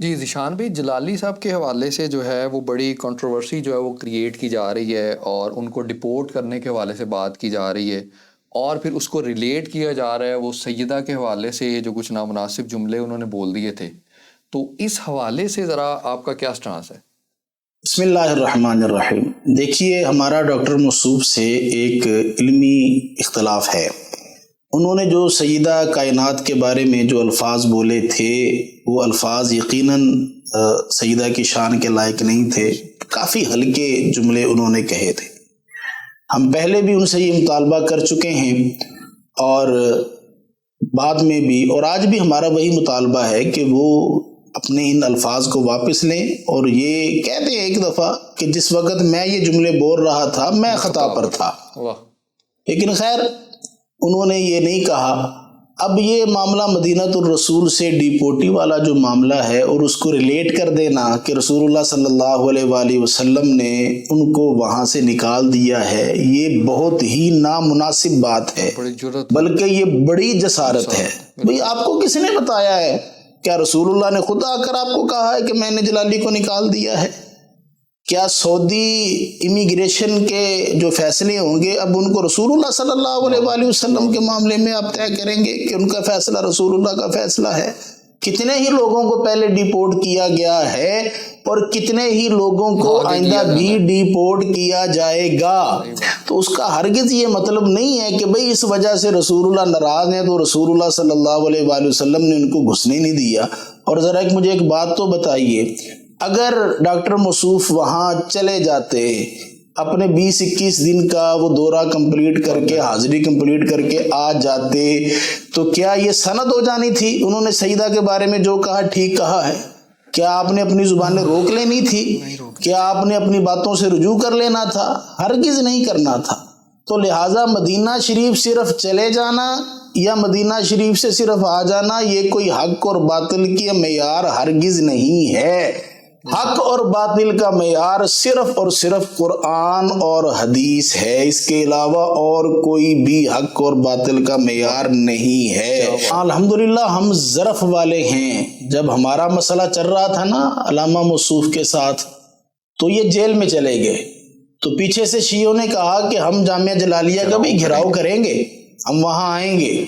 جی ذیشان بھائی، جلالی صاحب کے حوالے سے جو ہے وہ بڑی کنٹروورسی جو ہے وہ کریٹ کی جا رہی ہے، اور ان کو ڈپورٹ کرنے کے حوالے سے بات کی جا رہی ہے، اور پھر اس کو ریلیٹ کیا جا رہا ہے وہ سیدہ کے حوالے سے جو کچھ نامناسب جملے انہوں نے بول دیے تھے. تو اس حوالے سے ذرا آپ کا کیا سٹانس ہے؟ بسم اللہ الرحمن الرحیم. دیکھیے، ہمارا ڈاکٹر موصوف سے ایک علمی اختلاف ہے. انہوں نے جو سیدہ کائنات کے بارے میں جو الفاظ بولے تھے وہ الفاظ یقیناً سیدہ کی شان کے لائق نہیں تھے. کافی ہلکے جملے انہوں نے کہے تھے. ہم پہلے بھی ان سے یہ مطالبہ کر چکے ہیں، اور بعد میں بھی، اور آج بھی ہمارا وہی مطالبہ ہے کہ وہ اپنے ان الفاظ کو واپس لیں اور یہ کہہ دیں ایک دفعہ کہ جس وقت میں یہ جملے بول رہا تھا میں خطا پر تھا. لیکن خیر، انہوں نے یہ نہیں کہا. اب یہ معاملہ مدینہ الرسول سے ڈیپورٹی والا جو معاملہ ہے، اور اس کو ریلیٹ کر دینا کہ رسول اللہ صلی اللہ علیہ وآلہ وسلم نے ان کو وہاں سے نکال دیا ہے، یہ بہت ہی نامناسب بات ہے، بلکہ یہ بڑی جسارت ہے. بھئی آپ کو کس نے بتایا ہے؟ کیا رسول اللہ نے خود آ کر آپ کو کہا ہے کہ میں نے جلالی کو نکال دیا ہے؟ کیا سعودی امیگریشن کے جو فیصلے ہوں گے اب ان کو رسول اللہ صلی اللہ علیہ وآلہ وسلم کے معاملے میں آپ طے کریں گے کہ ان کا فیصلہ رسول اللہ کا فیصلہ ہے؟ کتنے ہی لوگوں کو پہلے ڈیپورٹ کیا گیا ہے، اور کتنے ہی لوگوں کو آئندہ بھی ڈیپورٹ کیا جائے گا. تو اس کا ہرگز یہ مطلب نہیں ہے کہ بھئی اس وجہ سے رسول اللہ ناراض ہیں تو رسول اللہ صلی اللہ علیہ وآلہ وسلم نے ان کو گھسنے نہیں دیا. اور ذرا مجھے ایک بات تو بتائیے، اگر ڈاکٹر موصوف وہاں چلے جاتے، اپنے 20-21 دن کا وہ دورہ کمپلیٹ کر کے، حاضری کمپلیٹ کر کے آ جاتے، تو کیا یہ سند ہو جانی تھی؟ انہوں نے سیدہ کے بارے میں جو کہا ٹھیک کہا ہے. کیا آپ نے اپنی زبانیں روک لینی تھی؟ کیا آپ نے اپنی باتوں سے رجوع کر لینا تھا؟ ہرگز نہیں کرنا تھا. تو لہٰذا مدینہ شریف صرف چلے جانا یا مدینہ شریف سے صرف آ جانا یہ کوئی حق اور باطل کی معیار ہرگز نہیں ہے. حق اور باطل کا معیار صرف اور صرف قرآن اور حدیث ہے. اس کے علاوہ اور کوئی بھی حق اور باطل کا معیار نہیں ہے. الحمدللہ ہم ظرف والے ہیں. جب ہمارا مسئلہ چل رہا تھا نا علامہ موصوف کے ساتھ، تو یہ جیل میں چلے گئے. تو پیچھے سے شیعوں نے کہا کہ ہم جامعہ جلالیہ کا بھی گھراؤ کریں گے، ہم وہاں آئیں گے.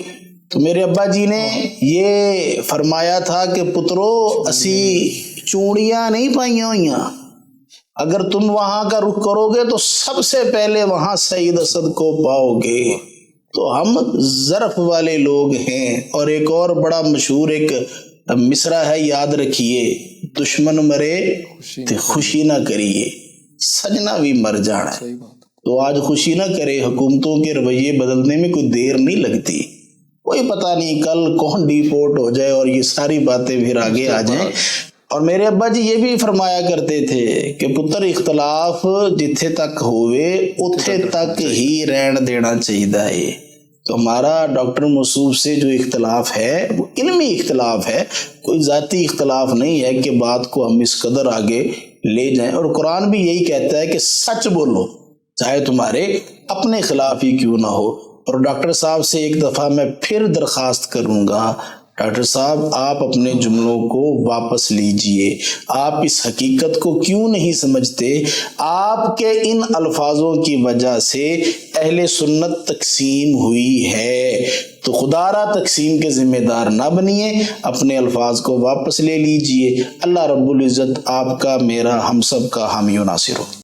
تو میرے ابا جی نے یہ فرمایا تھا کہ پترو، اسی چوڑیاں نہیں پائیاں ہوئیاں، اگر تم وہاں کا رخ کرو گے تو سب سے پہلے وہاں سید اسد کو پاؤ گے. تو ہم ظرف والے لوگ ہیں. اور ایک اور بڑا مشہور ایک مصرع ہے، یاد رکھیے، دشمن مرے تو خوشی نہ کریے، سجنا بھی مر جانا. تو آج خوشی نہ کرے. حکومتوں کے رویے بدلنے میں کوئی دیر نہیں لگتی. کوئی پتہ نہیں کل کون ڈیپورٹ ہو جائے اور یہ ساری باتیں پھر آگے آ جائیں. اور میرے ابا جی یہ بھی فرمایا کرتے تھے کہ پتر اختلاف جتھے تک ہوئے اتھے تک ہی رہن دینا چاہیے. تو ہمارا ڈاکٹر موصوف سے جو اختلاف ہے وہ علمی اختلاف ہے، کوئی ذاتی اختلاف نہیں ہے کہ بات کو ہم اس قدر آگے لے جائیں. اور قرآن بھی یہی کہتا ہے کہ سچ بولو چاہے تمہارے اپنے خلاف ہی کیوں نہ ہو. اور ڈاکٹر صاحب سے ایک دفعہ میں پھر درخواست کروں گا، ڈاکٹر صاحب آپ اپنے جملوں کو واپس لیجئے. آپ اس حقیقت کو کیوں نہیں سمجھتے؟ آپ کے ان الفاظوں کی وجہ سے اہل سنت تقسیم ہوئی ہے. تو خدا را تقسیم کے ذمہ دار نہ بنیے، اپنے الفاظ کو واپس لے لیجئے. اللہ رب العزت آپ کا، میرا، ہم سب کا حامی و ناصر ہو.